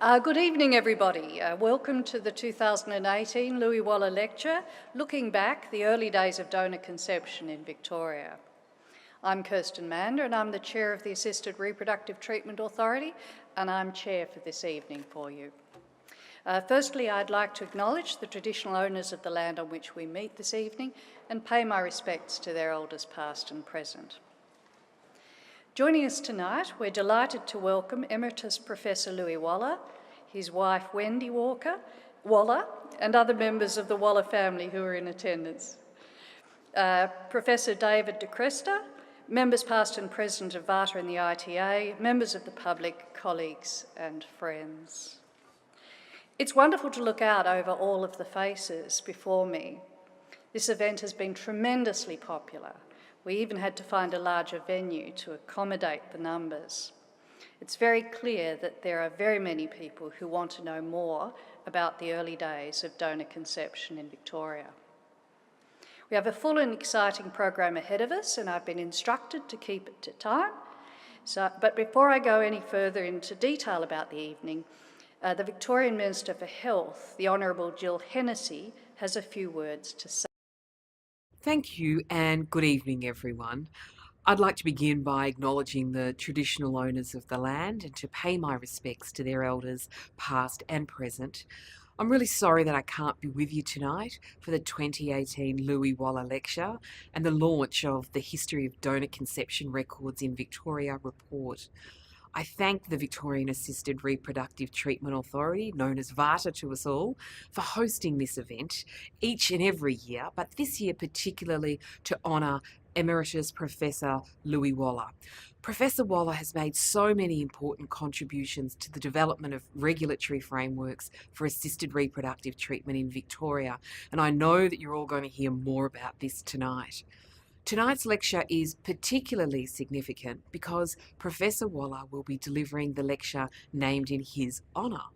Good evening, everybody. Welcome to the 2018 Louis Waller Lecture, Looking Back, the Early Days of Donor Conception in Victoria. I'm Kirsten Mander and I'm the Chair of the Assisted Reproductive Treatment Authority, and I'm Chair for this evening for you. Firstly, I'd like to acknowledge the traditional owners of the land on which we meet this evening and pay my respects to their elders past and present. Joining us tonight, we're delighted to welcome Emeritus Professor Louis Waller, his wife Wendy Waller, and other members of the Waller family who are in attendance. Professor David de Cresta, members past and present of VARTA and the ITA, members of the public, colleagues and friends. It's wonderful to look out over all of the faces before me. This event has been tremendously popular. We even had to find a larger venue to accommodate the numbers. It's very clear that there are very many people who want to know more about the early days of donor conception in Victoria. We have a full and exciting program ahead of us, and I've been instructed to keep it to time. But before I go any further into detail about the evening, the Victorian Minister for Health, the Hon Jill Hennessy, has a few words to say. Thank you and good evening, everyone. I'd like to begin by acknowledging the traditional owners of the land and to pay my respects to their elders, past and present. I'm really sorry that I can't be with you tonight for the 2018 Louis Waller Lecture and the launch of the History of Donor Conception Records in Victoria report. I thank the Victorian Assisted Reproductive Treatment Authority, known as VARTA to us all, for hosting this event each and every year, but this year particularly to honour Emeritus Professor Louis Waller. Professor Waller has made so many important contributions to the development of regulatory frameworks for assisted reproductive treatment in Victoria, and I know that you're all going to hear more about this tonight. Tonight's lecture is particularly significant because Professor Waller will be delivering the lecture named in his honour.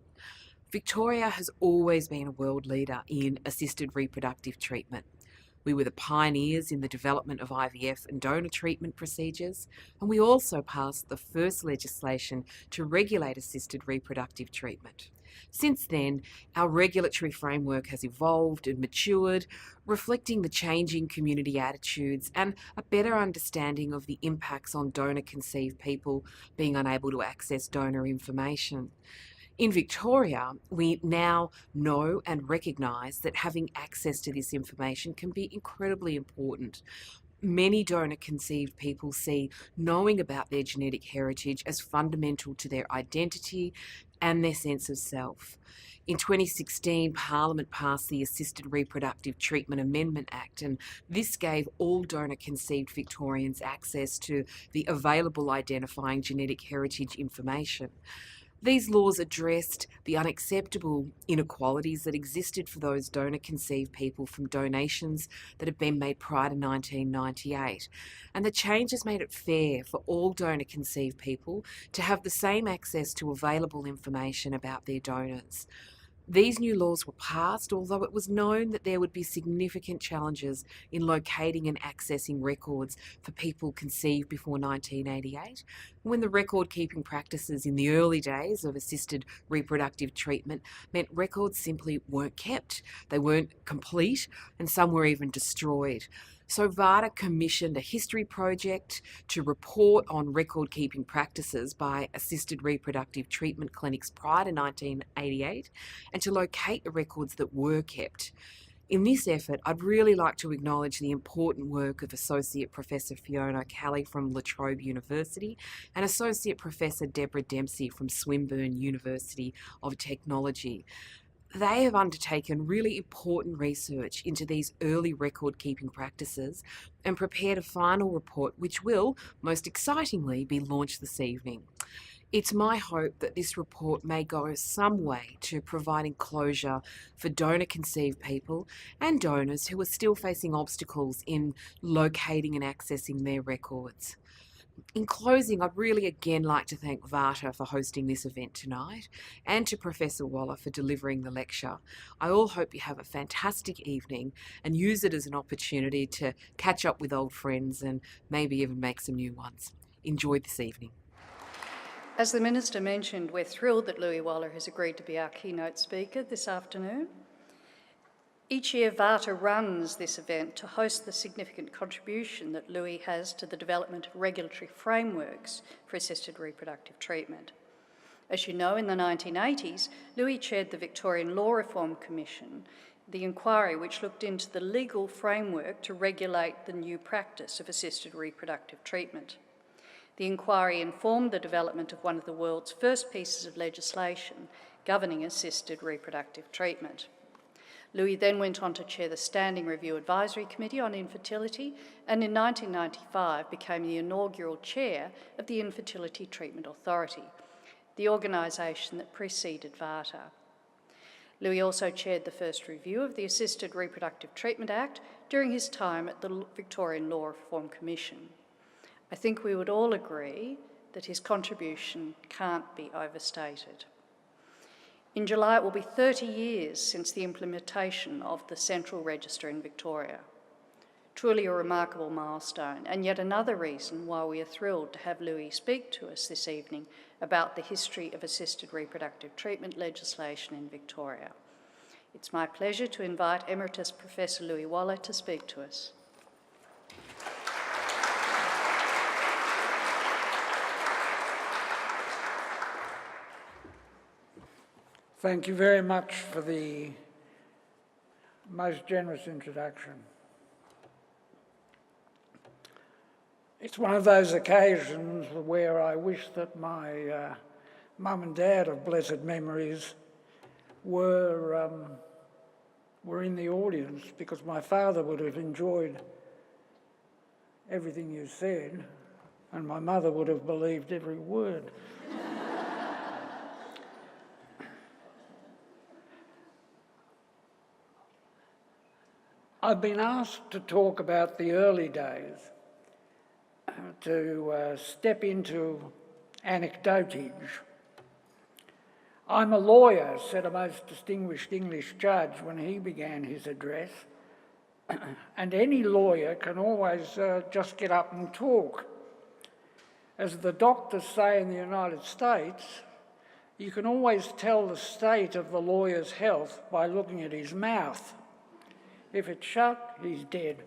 Victoria has always been a world leader in assisted reproductive treatment. We were the pioneers in the development of IVF and donor treatment procedures, and we also passed the first legislation to regulate assisted reproductive treatment. Since then, our regulatory framework has evolved and matured, reflecting the changing community attitudes and a better understanding of the impacts on donor-conceived people being unable to access donor information. In Victoria, we now know and recognise that having access to this information can be incredibly important. Many donor-conceived people see knowing about their genetic heritage as fundamental to their identity and their sense of self. In 2016, Parliament passed the Assisted Reproductive Treatment Amendment Act, and this gave all donor-conceived Victorians access to the available identifying genetic heritage information. These laws addressed the unacceptable inequalities that existed for those donor-conceived people from donations that had been made prior to 1998. And the changes made it fair for all donor-conceived people to have the same access to available information about their donors. These new laws were passed, although it was known that there would be significant challenges in locating and accessing records for people conceived before 1988, when the record-keeping practices in the early days of assisted reproductive treatment meant records simply weren't kept. They weren't complete, and some were even destroyed. So VARTA commissioned a history project to report on record-keeping practices by assisted reproductive treatment clinics prior to 1988 and to locate the records that were kept. In this effort, I'd really like to acknowledge the important work of Associate Professor Fiona Kelly from La Trobe University and Associate Professor Deborah Dempsey from Swinburne University of Technology. They have undertaken really important research into these early record-keeping practices and prepared a final report which will, most excitingly, be launched this evening. It's my hope that this report may go some way to providing closure for donor-conceived people and donors who are still facing obstacles in locating and accessing their records. In closing, I'd really again like to thank VARTA for hosting this event tonight and to Professor Waller for delivering the lecture. I all hope you have a fantastic evening and use it as an opportunity to catch up with old friends and maybe even make some new ones. Enjoy this evening. As the Minister mentioned, we're thrilled that Louis Waller has agreed to be our keynote speaker this afternoon. Each year, VARTA runs this event to host the significant contribution that Louis has to the development of regulatory frameworks for assisted reproductive treatment. As you know, in the 1980s, Louis chaired the Victorian Law Reform Commission, the inquiry which looked into the legal framework to regulate the new practice of assisted reproductive treatment. The inquiry informed the development of one of the world's first pieces of legislation governing assisted reproductive treatment. Louis then went on to chair the Standing Review Advisory Committee on Infertility and in 1995 became the inaugural chair of the Infertility Treatment Authority, the organisation that preceded VARTA. Louis also chaired the first review of the Assisted Reproductive Treatment Act during his time at the Victorian Law Reform Commission. I think we would all agree that his contribution can't be overstated. In July, it will be 30 years since the implementation of the Central Register in Victoria. Truly a remarkable milestone, and yet another reason why we are thrilled to have Louis speak to us this evening about the history of assisted reproductive treatment legislation in Victoria. It's my pleasure to invite Emeritus Professor Louis Waller to speak to us. Thank you very much for the most generous introduction. It's one of those occasions where I wish that my mum and dad of blessed memories were in the audience, because my father would have enjoyed everything you said and my mother would have believed every word. I've been asked to talk about the early days, to step into anecdotage. I'm a lawyer, said a most distinguished English judge when he began his address, and any lawyer can always just get up and talk. As the doctors say in the United States, you can always tell the state of the lawyer's health by looking at his mouth. If it's shut, he's dead.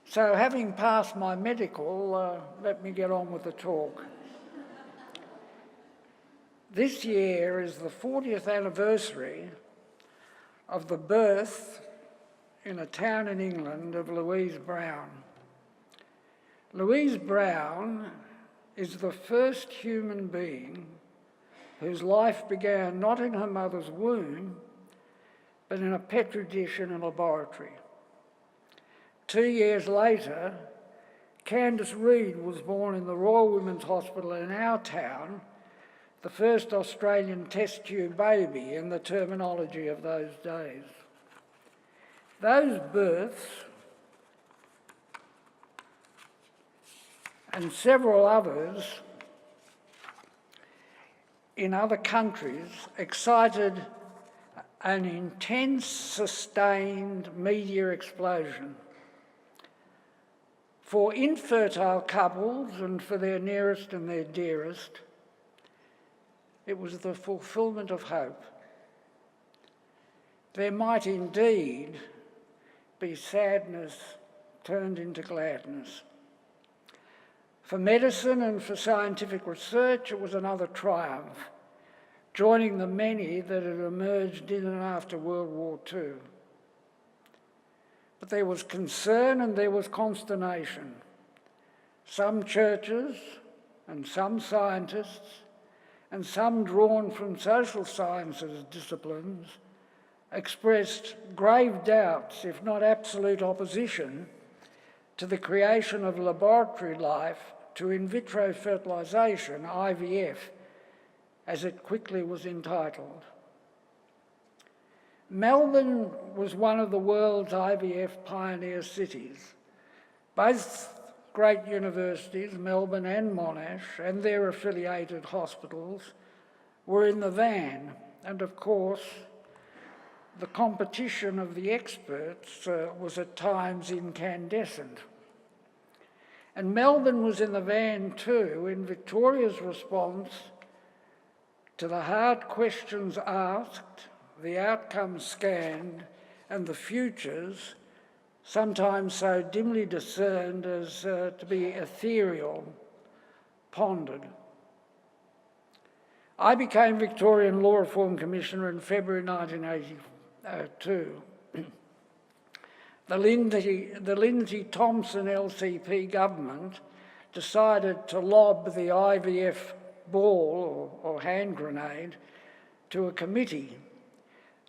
So having passed my medical, let me get on with the talk. This year is the 40th anniversary of the birth in a town in England of Louise Brown. Louise Brown is the first human being whose life began not in her mother's womb, but in a petri dish in a laboratory. 2 years later, Candice was born in the Royal Women's Hospital in our town, the first Australian test tube baby in the terminology of those days. Those births and several others in other countries excited an intense, sustained media explosion. For infertile couples and for their nearest and their dearest, it was the fulfilment of hope. There might indeed be sadness turned into gladness. For medicine and for scientific research, it was another triumph, joining the many that had emerged in and after World War II. But there was concern and there was consternation. Some churches and some scientists and some drawn from social sciences disciplines expressed grave doubts, if not absolute opposition, to the creation of laboratory life to in vitro fertilisation, IVF, as it quickly was entitled. Melbourne was one of the world's IVF pioneer cities. Both great universities, Melbourne and Monash, and their affiliated hospitals were in the van, and of course the competition of the experts was at times incandescent. And Melbourne was in the van too, in Victoria's response to the hard questions asked, the outcomes scanned, and the futures, sometimes so dimly discerned as to be ethereal, pondered. I became Victorian Law Reform Commissioner in February 1982. The Lindsay Thompson LCP government decided to lob the IVF ball or hand grenade to a committee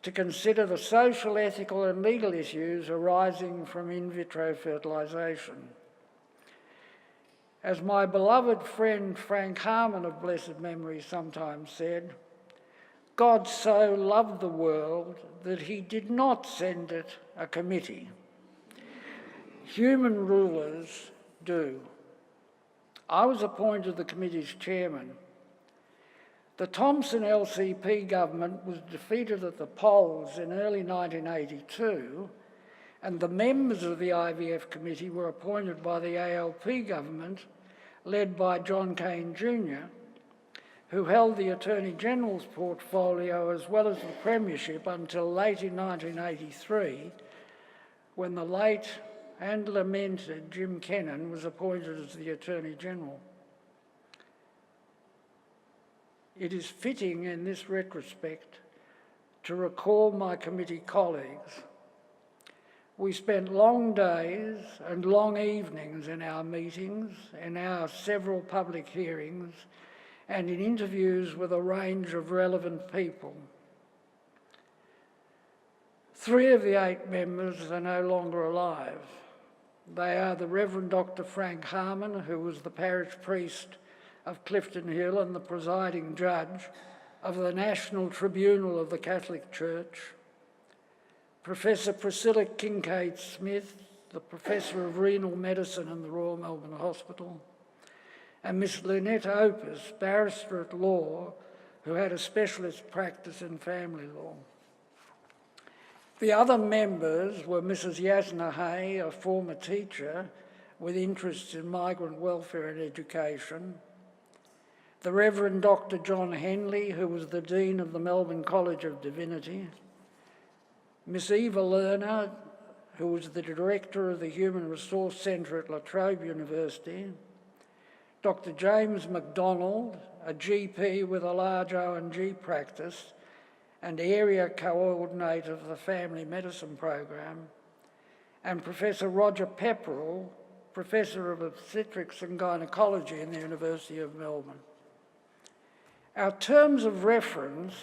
to consider the social, ethical and legal issues arising from in vitro fertilisation. As my beloved friend Frank Harmon of blessed memory sometimes said, God so loved the world that he did not send it a committee. Human rulers do. I was appointed the committee's chairman. The Thompson LCP government was defeated at the polls in early 1982, and the members of the IVF committee were appointed by the ALP government, led by John Cain Jr., who held the Attorney General's portfolio as well as the premiership until late in 1983, when the late and lamented Jim Kennan was appointed as the Attorney General. It is fitting in this retrospect to recall my committee colleagues. We spent long days and long evenings in our meetings, in our several public hearings, and in interviews with a range of relevant people. 3 of the 8 members are no longer alive. They are the Reverend Dr. Frank Harmon, who was the parish priest of Clifton Hill and the presiding judge of the National Tribunal of the Catholic Church, Professor Priscilla Kincaid-Smith, the Professor of Renal Medicine in the Royal Melbourne Hospital, and Miss Lynette Opus, Barrister at Law, who had a specialist practice in family law. The other members were Mrs. Yasna Hay, a former teacher with interests in migrant welfare and education, the Reverend Dr. John Henley, who was the Dean of the Melbourne College of Divinity, Miss Eva Lerner, who was the Director of the Human Resource Centre at La Trobe University, Dr. James McDonald, a GP with a large O&G practice and area coordinator of the Family Medicine Program, and Professor Roger Pepperell, Professor of Obstetrics and Gynaecology in the University of Melbourne. Our terms of reference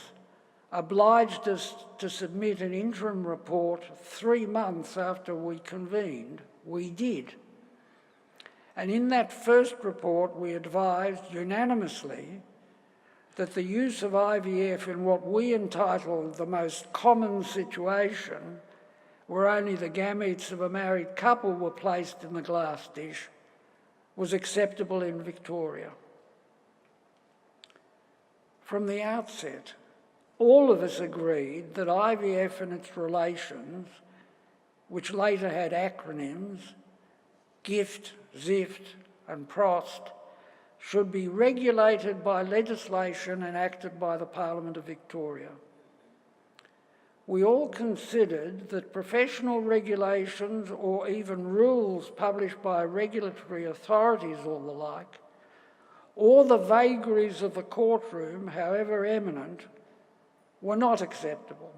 obliged us to submit an interim report 3 months after we convened. We did. And in that first report, we advised unanimously that the use of IVF in what we entitled the most common situation, where only the gametes of a married couple were placed in the glass dish, was acceptable in Victoria. From the outset, all of us agreed that IVF and its relations, which later had acronyms, GIFT, ZIFT and PROST, should be regulated by legislation enacted by the Parliament of Victoria. We all considered that professional regulations or even rules published by regulatory authorities or the like, or the vagaries of the courtroom, however eminent, were not acceptable.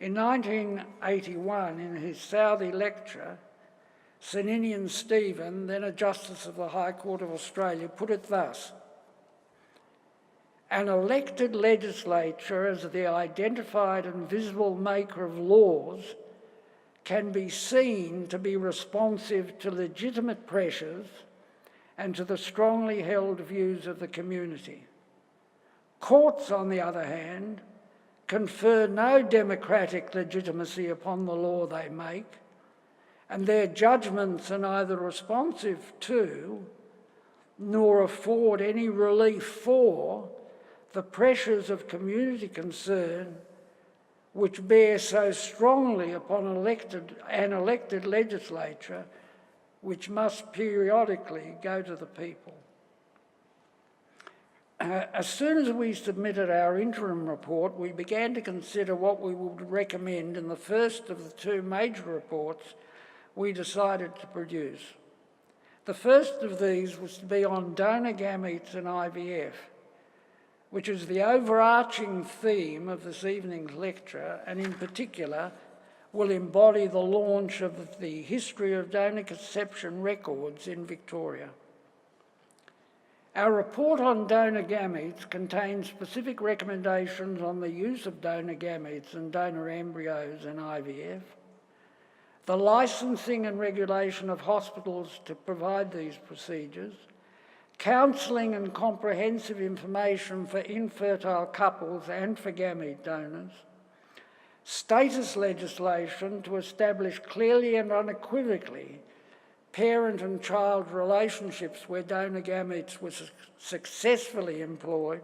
In 1981, in his Southey lecture, Sir Ninian Stephen, then a Justice of the High Court of Australia, put it thus: an elected legislature as the identified and visible maker of laws can be seen to be responsive to legitimate pressures and to the strongly held views of the community. Courts, on the other hand, confer no democratic legitimacy upon the law they make, and their judgments are neither responsive to nor afford any relief for the pressures of community concern which bear so strongly upon an elected legislature which must periodically go to the people. As soon as we submitted our interim report, we began to consider what we would recommend in the first of the two major reports we decided to produce. The first of these was to be on donor gametes and IVF, which is the overarching theme of this evening's lecture, and in particular will embody the launch of the history of donor conception records in Victoria. Our report on donor gametes contains specific recommendations on the use of donor gametes and donor embryos in IVF, the licensing and regulation of hospitals to provide these procedures, counselling and comprehensive information for infertile couples and for gamete donors, status legislation to establish clearly and unequivocally parent and child relationships where donor gametes were successfully employed,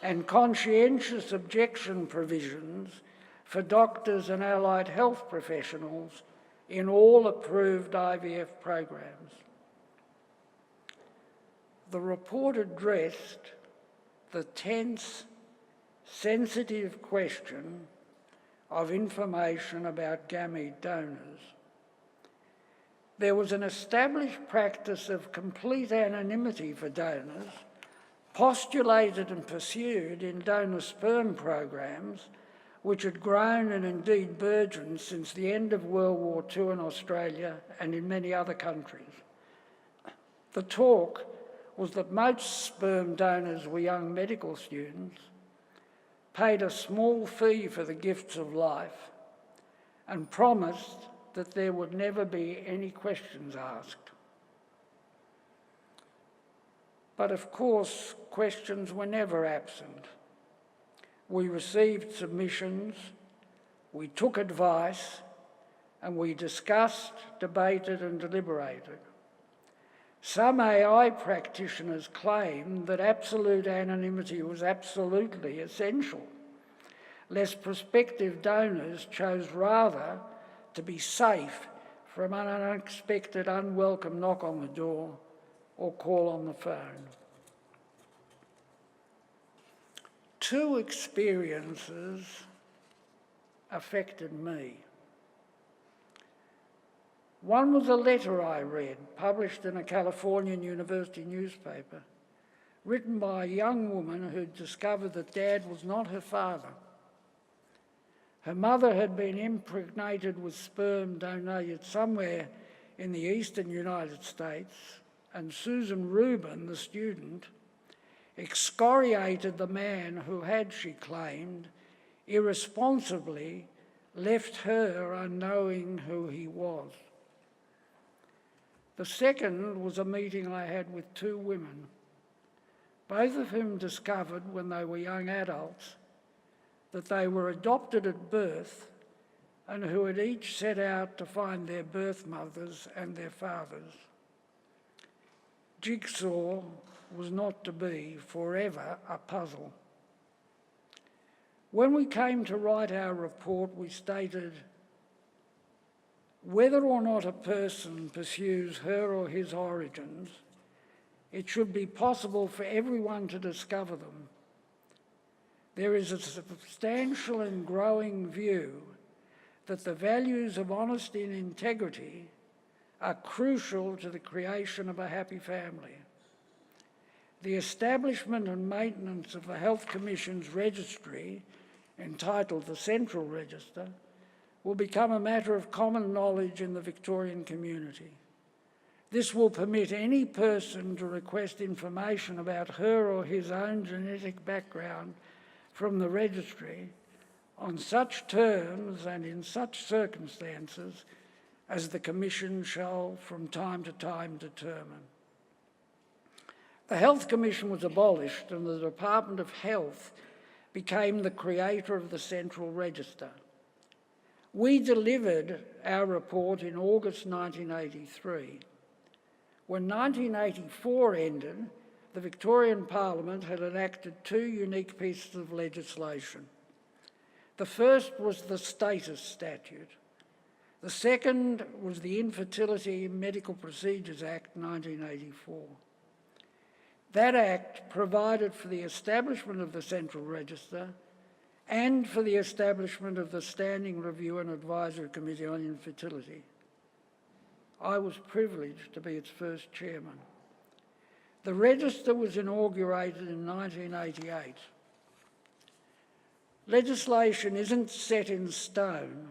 and conscientious objection provisions for doctors and allied health professionals in all approved IVF programs. The report addressed the tense, sensitive question of information about gamete donors. There was an established practice of complete anonymity for donors, postulated and pursued in donor sperm programs, which had grown and indeed burgeoned since the end of World War II in Australia and in many other countries. The talk was that most sperm donors were young medical students, paid a small fee for the gifts of life, and promised that there would never be any questions asked. But of course, questions were never absent. We received submissions, we took advice, and we discussed, debated, and deliberated. Some AI practitioners claimed that absolute anonymity was absolutely essential, lest prospective donors chose rather to be safe from an unexpected, unwelcome knock on the door or call on the phone. Two experiences affected me. One was a letter I read, published in a Californian university newspaper, written by a young woman who discovered that Dad was not her father. Her mother had been impregnated with sperm donated somewhere in the eastern United States, and Susan Rubin, the student, excoriated the man who had, she claimed, irresponsibly left her unknowing who he was. The second was a meeting I had with two women, both of whom discovered when they were young adults that they were adopted at birth and who had each set out to find their birth mothers and their fathers. Jigsaw was not to be forever a puzzle. When we came to write our report, we stated, whether or not a person pursues her or his origins, it should be possible for everyone to discover them. There is a substantial and growing view that the values of honesty and integrity are crucial to the creation of a happy family. The establishment and maintenance of the Health Commission's registry, entitled the Central Register, will become a matter of common knowledge in the Victorian community. This will permit any person to request information about her or his own genetic background from the registry on such terms and in such circumstances as the Commission shall from time to time determine. The Health Commission was abolished and the Department of Health became the creator of the Central Register. We delivered our report in August 1983. When 1984 ended, the Victorian Parliament had enacted two unique pieces of legislation. The first was the Status Statute. The second was the Infertility Medical Procedures Act 1984. That act provided for the establishment of the Central Register and for the establishment of the Standing Review and Advisory Committee on Infertility. I was privileged to be its first chairman. The register was inaugurated in 1988. Legislation isn't set in stone,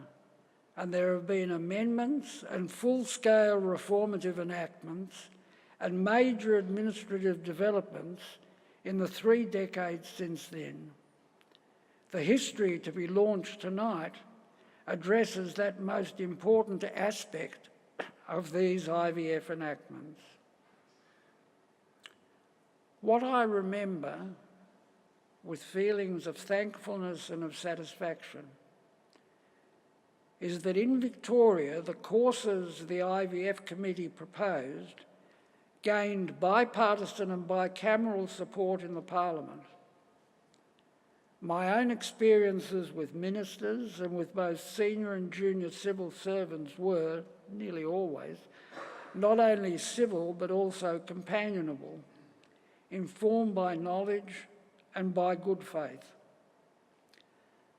and there have been amendments and full-scale reformative enactments and major administrative developments in the 3 decades since then. The history to be launched tonight addresses that most important aspect of these IVF enactments. What I remember with feelings of thankfulness and of satisfaction is that in Victoria, the courses the IVF Committee proposed gained bipartisan and bicameral support in the Parliament. My own experiences with ministers and with both senior and junior civil servants were, nearly always, not only civil but also companionable, informed by knowledge and by good faith.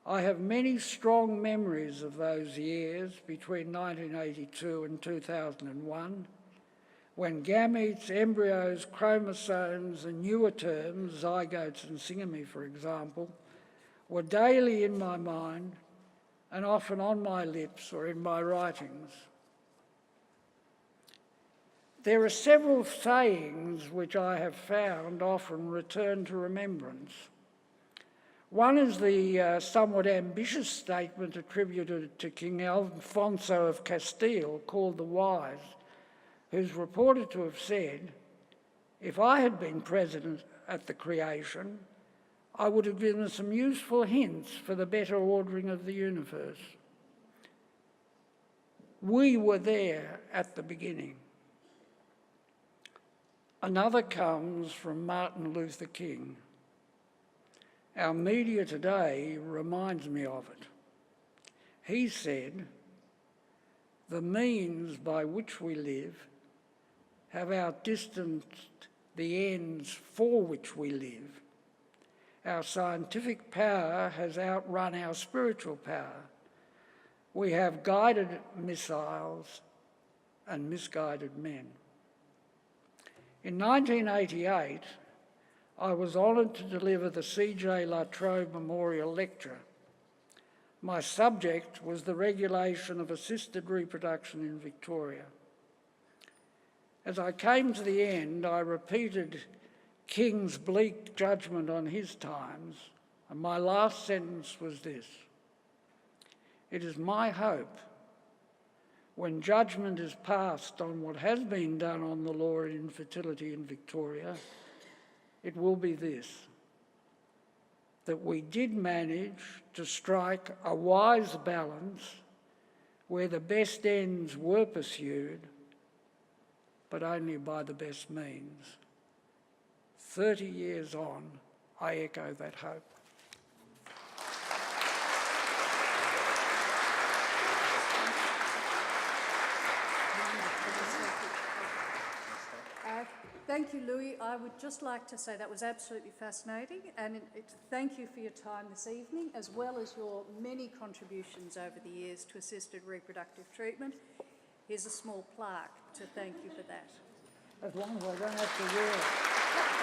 I have many strong memories of those years between 1982 and 2001, when gametes, embryos, chromosomes and newer terms, zygotes and syngamy for example, were daily in my mind and often on my lips or in my writings. There are several sayings which I have found often return to remembrance. One is the somewhat ambitious statement attributed to King Alfonso of Castile called the Wise, who's reported to have said, "If I had been president at the creation, I would have given some useful hints for the better ordering of the universe." We were there at the beginning. Another comes from Martin Luther King. Our media today reminds me of it. He said, "The means by which we live have outdistanced the ends for which we live. Our scientific power has outrun our spiritual power. We have guided missiles and misguided men." In 1988, I was honoured to deliver the C.J. La Trobe Memorial Lecture. My subject was the regulation of assisted reproduction in Victoria. As I came to the end, I repeated King's bleak judgment on his times, and my last sentence was this: "It is my hope, when judgment is passed on what has been done on the law of infertility in Victoria, it will be this: that we did manage to strike a wise balance where the best ends were pursued, but only by the best means." 30 years on, I echo that hope. Thank you, Louis. I would just like to say that was absolutely fascinating, and thank you for your time this evening, as well as your many contributions over the years to assisted reproductive treatment. Here's a small plaque to thank you for that. As long as I don't have to wear it.